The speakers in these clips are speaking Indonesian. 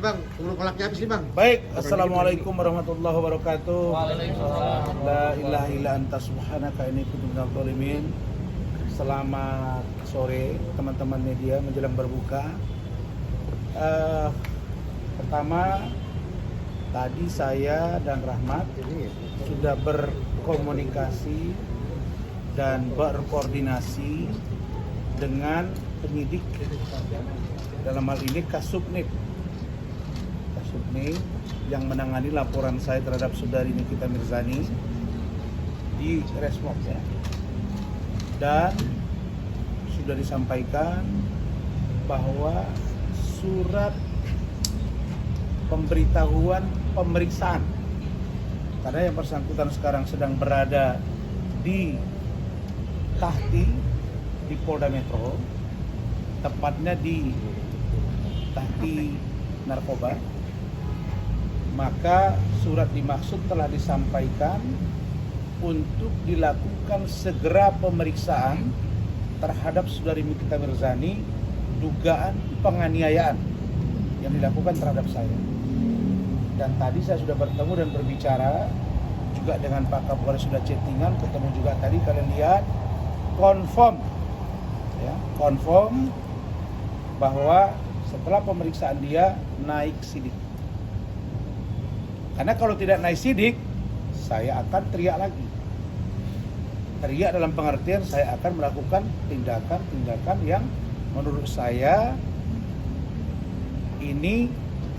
bang, keburu kolaknya habis nih bang. Baik, assalamualaikum warahmatullahi wabarakatuh. Waalaikumsalam. La ilaha illa anta subhanaka inni kuntu minadz dzalimin. Selamat sore teman-teman media menjelang berbuka. Pertama, tadi saya dan Rahmat sudah berkomunikasi dan berkoordinasi dengan penyidik, dalam hal ini Kasubnib yang menangani laporan saya terhadap saudari Nikita Mirzani di Resmob ya. Dan sudah disampaikan bahwa surat pemberitahuan pemeriksaan, karena yang bersangkutan sekarang sedang berada di Tahti di Polda Metro, tepatnya di Tahti Narkoba, maka surat dimaksud telah disampaikan untuk dilakukan segera pemeriksaan terhadap saudari Nikita Mirzani dugaan penganiayaan yang dilakukan terhadap saya. Dan tadi saya sudah bertemu dan berbicara juga dengan Pak Kapolres, sudah chattingan, ketemu juga tadi, kalian lihat, confirm bahwa setelah pemeriksaan dia naik sidik. Karena kalau tidak naik sidik, saya akan teriak lagi. Teriak dalam pengertian saya akan melakukan tindakan-tindakan yang menurut saya ini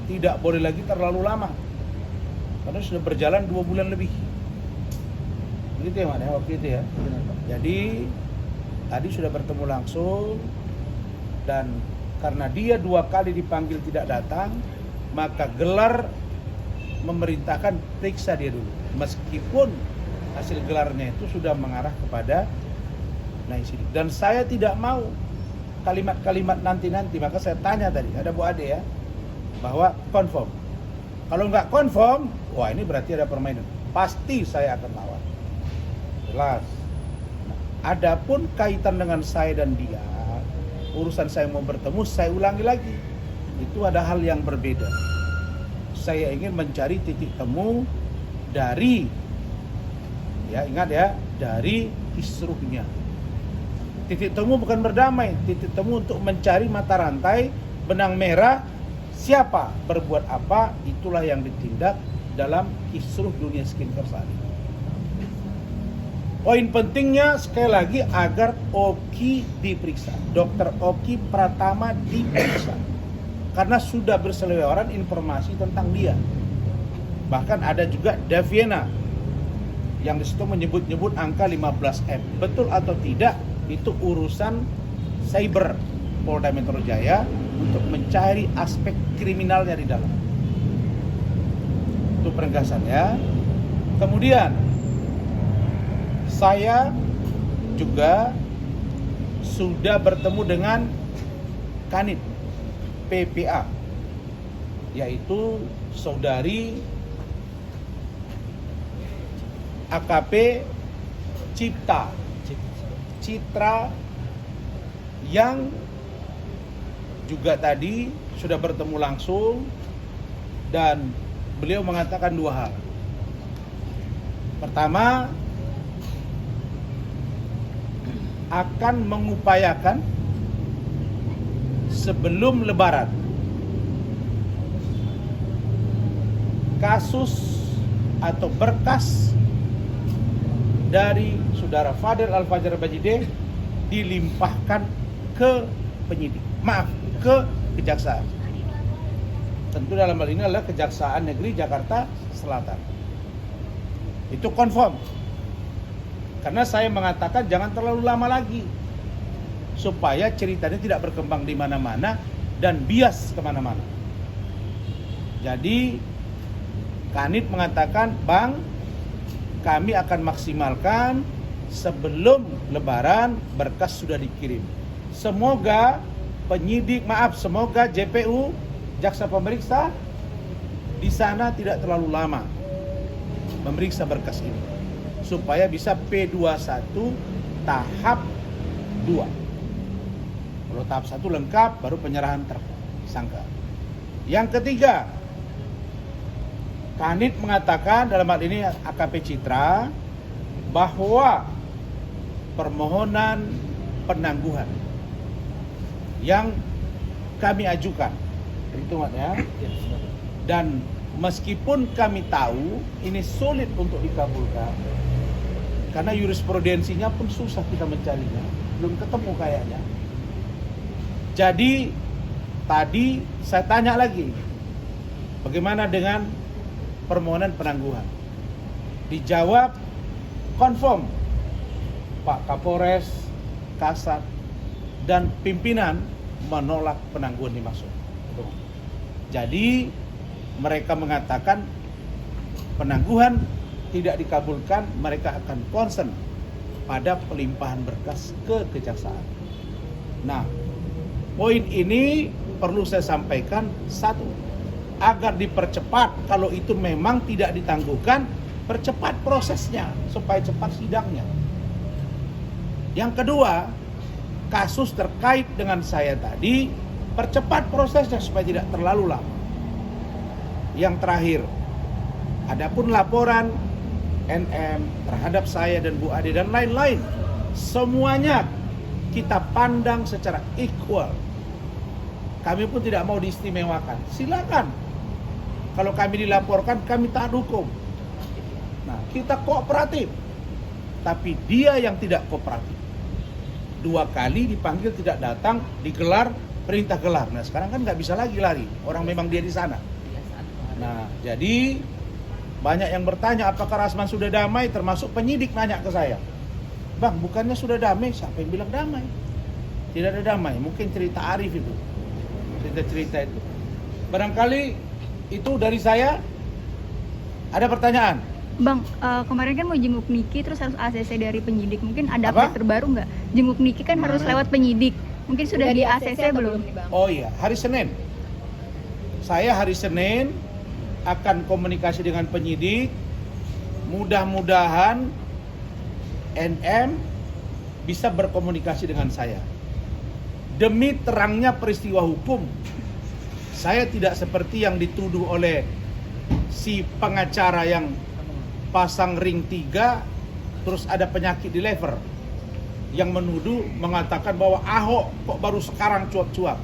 tidak boleh lagi terlalu lama. Karena sudah berjalan 2 bulan lebih. Begitu ya, Mak, ya, waktu itu ya. Jadi tadi sudah bertemu langsung, dan karena dia 2 kali dipanggil tidak datang, maka gelar memerintahkan periksa dia dulu. Meskipun hasil gelarnya itu sudah mengarah kepada naik sidik. Dan saya tidak mau kalimat-kalimat nanti-nanti, maka saya tanya tadi, ada Bu Ade ya, bahwa confirm. Kalau nggak confirm, wah ini berarti ada permainan. Pasti saya akan lawan. Jelas. Nah, adapun kaitan dengan saya dan dia, urusan saya mau bertemu, saya ulangi lagi. Itu ada hal yang berbeda. Saya ingin mencari titik temu dari, ya ingat ya, dari kisruhnya. Titik temu bukan berdamai, titik temu untuk mencari mata rantai, benang merah, siapa berbuat apa, itulah yang ditindak dalam kisruh dunia skincare saat ini. Poin pentingnya sekali lagi agar Oki diperiksa, Dr. Oki Pratama diperiksa, karena sudah berseliweran informasi tentang dia. Bahkan ada juga Daviena yang disitu menyebut-nyebut angka 15M. Betul atau tidak, itu urusan cyber Polda Metro Jaya untuk mencari aspek kriminalnya di dalam. Itu penegasan ya. Kemudian saya juga sudah bertemu dengan Kanit PPA, yaitu saudari AKP Citra, yang juga tadi sudah bertemu langsung, dan beliau mengatakan 2 hal. Pertama, akan mengupayakan sebelum Lebaran kasus atau berkas dari saudara Fadel Al-Fajar Bajide dilimpahkan ke penyidik, ke kejaksaan. Tentu dalam hal ini adalah Kejaksaan Negeri Jakarta Selatan. Itu confirm. Karena saya mengatakan jangan terlalu lama lagi, supaya ceritanya tidak berkembang di mana-mana dan bias kemana-mana. Jadi Kanit mengatakan, Bang, kami akan maksimalkan sebelum Lebaran berkas sudah dikirim. Semoga semoga JPU, jaksa pemeriksa di sana tidak terlalu lama memeriksa berkas ini, supaya bisa P21 tahap 2. Kalau tahap 1 lengkap, baru penyerahan tersangka. Yang ketiga, Kanit mengatakan dalam hal ini AKP Citra bahwa permohonan penangguhan yang kami ajukan itu ya, dan meskipun kami tahu ini sulit untuk dikabulkan karena jurisprudensinya pun susah kita mencarinya, belum ketemu kayaknya. Jadi tadi saya tanya lagi, bagaimana dengan permohonan penangguhan? Dijawab confirm, Pak Kapolres, Kasat, dan pimpinan menolak penangguhan dimaksud. Jadi mereka mengatakan penangguhan tidak dikabulkan, mereka akan concern pada pelimpahan berkas ke kejaksaan. Nah, poin ini perlu saya sampaikan, satu, agar dipercepat. Kalau itu memang tidak ditangguhkan, percepat prosesnya supaya cepat sidangnya. Yang kedua, kasus terkait dengan saya tadi, percepat prosesnya supaya tidak terlalu lama. Yang terakhir, adapun laporan NM terhadap saya dan Bu Ade dan lain-lain, semuanya kita pandang secara equal. Kami pun tidak mau diistimewakan. Silakan. Kalau kami dilaporkan, kami taat hukum. Nah, kita kooperatif. Tapi dia yang tidak kooperatif. 2 kali dipanggil tidak datang, digelar, perintah gelar. Nah, sekarang kan nggak bisa lagi lari. Orang memang dia di sana. Nah, jadi banyak yang bertanya apakah Rasman sudah damai, termasuk penyidik nanya ke saya. Bang, bukannya sudah damai? Siapa yang bilang damai? Tidak ada damai, mungkin cerita Arif itu. Cerita-cerita itu. Barangkali itu dari saya. Ada pertanyaan? Bang, kemarin kan mau jenguk Niki terus harus ACC dari penyidik. Mungkin ada update terbaru nggak? Jenguk Niki kan harus lewat penyidik. Mungkin sudah di ACC belum? Oh iya, hari Senin. Saya hari Senin akan komunikasi dengan penyidik. Mudah-mudahan NM bisa berkomunikasi dengan saya. Demi terangnya peristiwa hukum, saya tidak seperti yang dituduh oleh si pengacara yang pasang ring 3 terus ada penyakit di lever, yang menuduh mengatakan bahwa Ahok kok baru sekarang cuap-cuap.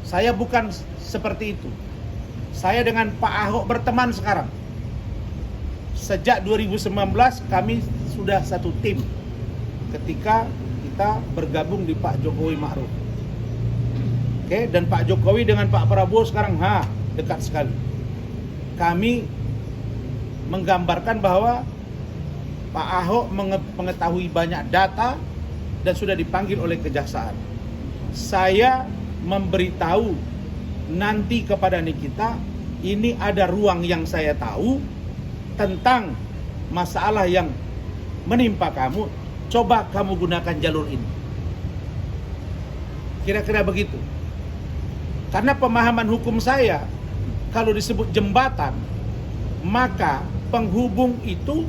Saya bukan seperti itu. Saya dengan Pak Ahok berteman sekarang. Sejak 2019 kami sudah satu tim ketika kita bergabung di Pak Jokowi Ma'ruf. Oke, dan Pak Jokowi dengan Pak Prabowo sekarang dekat sekali. Kami menggambarkan bahwa Pak Ahok mengetahui banyak data dan sudah dipanggil oleh kejaksaan. Saya memberitahu nanti kepada Nikita, ini ada ruang yang saya tahu tentang masalah yang menimpa kamu, coba kamu gunakan jalur ini. Kira-kira begitu. Karena pemahaman hukum saya, kalau disebut jembatan, maka penghubung itu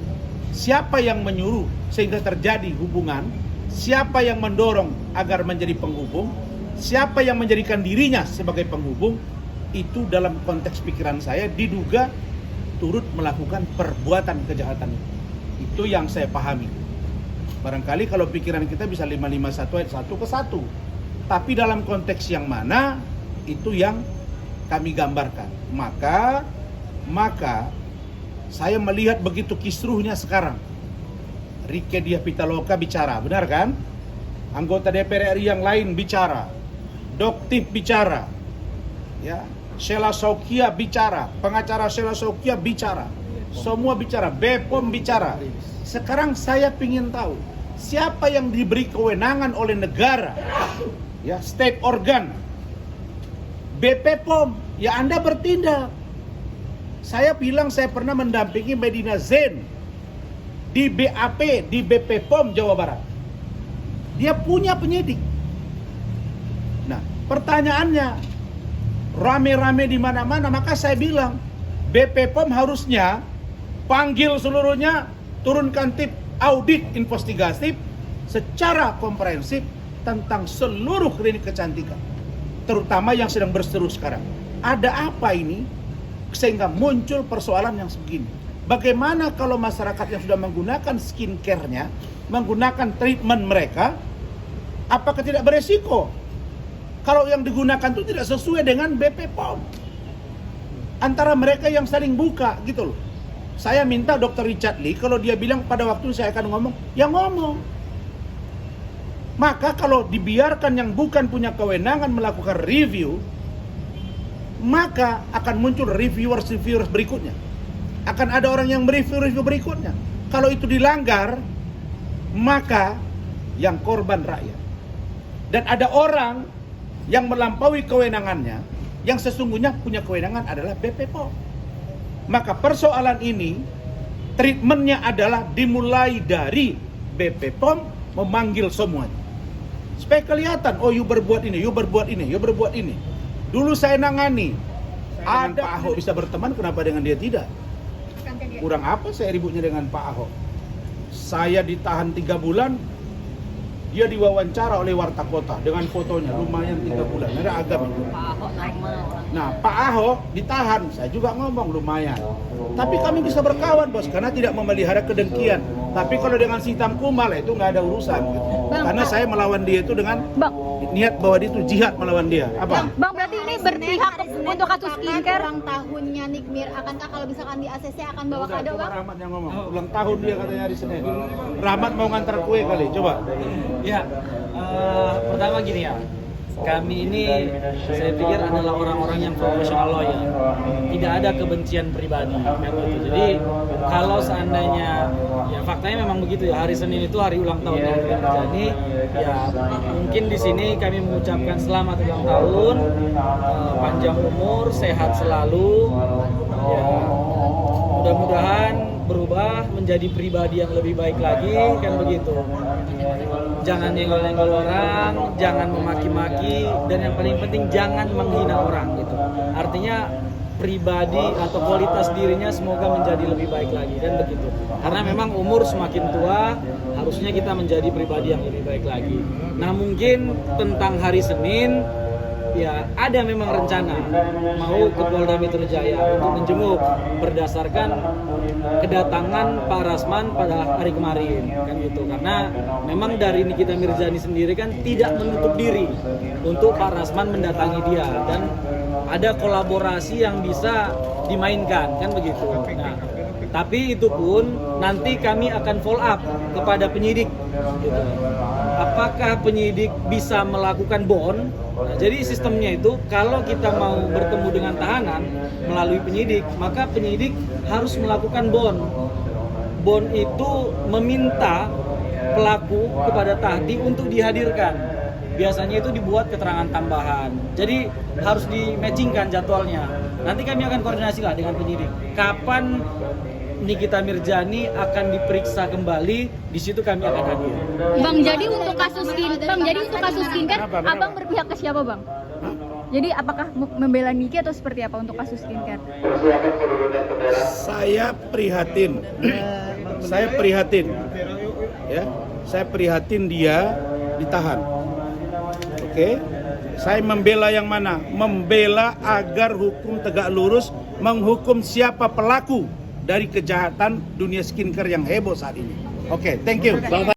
siapa yang menyuruh sehingga terjadi hubungan, siapa yang mendorong agar menjadi penghubung, siapa yang menjadikan dirinya sebagai penghubung, itu dalam konteks pikiran saya diduga turut melakukan perbuatan kejahatan. Itu yang saya pahami. Barangkali kalau pikiran kita bisa 551 ayat 1 ke 1. Tapi dalam konteks yang mana, itu yang kami gambarkan. Maka saya melihat begitu kisruhnya sekarang. Rieke Diah Pitaloka bicara, benar kan? Anggota DPR RI yang lain bicara. Doktif bicara. Ya, Sheila Saukia bicara, pengacara Sheila Saukia bicara. Semua bicara, BPOM bicara. Sekarang saya ingin tahu siapa yang diberi kewenangan oleh negara, ya, state organ, BPOM, ya Anda bertindak. Saya bilang saya pernah mendampingi Medina Zain di BAP, di BPOM Jawa Barat. Dia punya penyidik. Nah, pertanyaannya rame-rame di mana-mana, maka saya bilang BPOM harusnya panggil seluruhnya, turunkan tim audit investigatif secara komprehensif tentang seluruh klinik kecantikan, terutama yang sedang berseru sekarang. ada apa ini sehingga muncul persoalan yang sebegini. Bagaimana kalau masyarakat yang sudah menggunakan skincare-nya, menggunakan treatment mereka, apakah tidak beresiko? Kalau yang digunakan itu tidak sesuai dengan BP POM. Antara mereka yang saling buka gitu loh. Saya minta Dr. Richard Lee, kalau dia bilang pada waktu saya akan ngomong, ya ngomong. Maka kalau dibiarkan yang bukan punya kewenangan melakukan review, maka akan muncul reviewers berikutnya. Akan ada orang yang mereview berikutnya. Kalau itu dilanggar, maka yang korban rakyat. Dan ada orang yang melampaui kewenangannya, yang sesungguhnya punya kewenangan adalah BP POM. Maka persoalan ini treatmentnya adalah dimulai dari BP POM memanggil semuanya supaya kelihatan, oh you berbuat ini, you berbuat ini, you berbuat ini. Dulu saya nangani, ada Pak Ahok bisa berteman, kenapa dengan dia tidak? Kurang apa saya ributnya dengan Pak Ahok? Saya ditahan 3 bulan, dia diwawancara oleh Warta Kota dengan fotonya, lumayan 3 bulan, ada agam itu. Nah, Pak Ahok ditahan, saya juga ngomong lumayan. Tapi kami bisa berkawan bos, karena tidak memelihara kedengkian. Tapi kalau dengan si hitam kumal itu nggak ada urusan gitu. Karena saya melawan dia itu dengan niat bahwa dia itu jihad melawan dia. Apa? Bang, berarti ini berpihak untuk kasus skincare. Ulang tahunnya Nikmir, akankah kalau misalkan di ACC akan bawa kado, Bang? Rahmat yang ngomong, ulang tahun dia katanya hari Senin. Rahmat mau ngantar kue kali, coba. Ya, pertama gini ya, kami ini saya pikir adalah orang-orang yang profesional lawyer, tidak ada kebencian pribadi kan gitu. Jadi kalau seandainya ya faktanya memang begitu ya, hari Senin itu hari ulang tahun Nikmir Mirjani, ya mungkin di sini kami mengucapkan selamat ulang tahun, panjang umur, sehat selalu, ya mudah-mudahan berubah menjadi pribadi yang lebih baik lagi kan begitu. Jangan nyenggol-nyenggol orang, jangan memaki-maki, dan yang paling penting jangan menghina orang gitu. Artinya pribadi atau kualitas dirinya semoga menjadi lebih baik lagi dan begitu. Karena memang umur semakin tua, harusnya kita menjadi pribadi yang lebih baik lagi. Nah, mungkin tentang hari Senin ya ada memang rencana mau ke Polda Metro Jaya untuk menjenguk berdasarkan kedatangan Pak Rasman pada hari kemarin kan gitu, karena memang dari Nikita Mirjani sendiri kan tidak menutup diri untuk Pak Rasman mendatangi dia dan ada kolaborasi yang bisa dimainkan kan begitu. Nah, tapi itu pun nanti kami akan follow up kepada penyidik gitu. Apakah penyidik bisa melakukan bond? Nah, jadi sistemnya itu kalau kita mau bertemu dengan tahanan melalui penyidik, maka penyidik harus melakukan bond. Bond itu meminta pelaku kepada tahti untuk dihadirkan. Biasanya itu dibuat keterangan tambahan. Jadi harus di-matchingkan jadwalnya. Nanti kami akan koordinasi lah dengan penyidik. Kapan Nikita Mirjani akan diperiksa kembali, di situ kami akan hadir. Bang, jadi untuk kasus skincare, Abang berpihak ke siapa, Bang? Jadi apakah membela Niki atau seperti apa untuk kasus skincare? Saya prihatin. Ya, saya prihatin dia ditahan. Oke. Saya membela yang mana? Membela agar hukum tegak lurus, menghukum siapa pelaku dari kejahatan dunia skincare yang heboh saat ini. Oke, thank you.